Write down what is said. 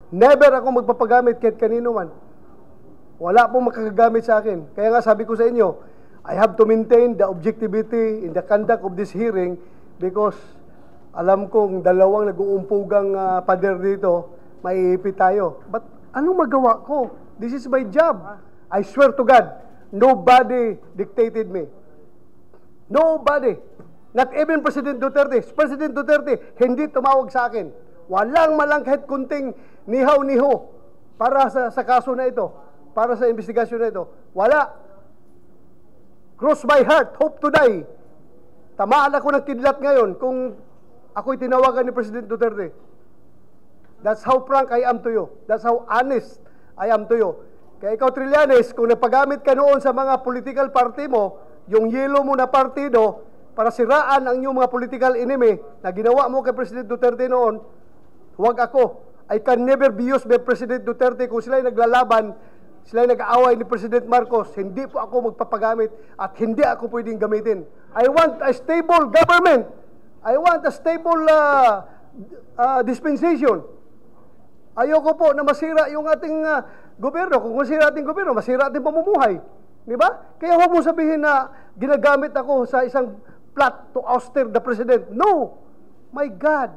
Never ako magpapagamit kahit kanino man. Wala pong makagagamit sa akin. Kaya nga sabi ko sa inyo, I have to maintain the objectivity in the conduct of this hearing because alam kong dalawang nag-uumpugang pader dito, maiipit tayo. But anong magawa ko? This is my job. I swear to God, nobody dictated me. Nobody. Not even President Duterte. President Duterte, hindi tumawag sa akin. Walang malang kahit kunting nihaw-niho para sa kaso na ito, para sa investigasyon na ito. Wala. Cross my heart, hope to die. Tamaan ako ng kidlat ngayon kung ako'y tinawagan ni President Duterte. That's how frank I am to you. That's how honest I am to you. Kaya ikaw, Trillanes, kung napagamit ka noon sa mga political party mo, yung yelo mo na partido, para siraan ang iyong mga political enemy na ginawa mo kay President Duterte noon, huwag ako. I can never be used by President Duterte kung sila'y naglalaban, sila'y nag-aaway ni President Marcos. Hindi po ako magpapagamit at hindi ako pwedeng gamitin. I want a stable government. I want a stable dispensation. Ayoko po na masira yung ating gobyerno. Kung masira ating gobyerno, masira ating pamumuhay. Di ba? Kaya huwag mo sabihin na ginagamit ako sa isang plot to ouster the president. No! My God!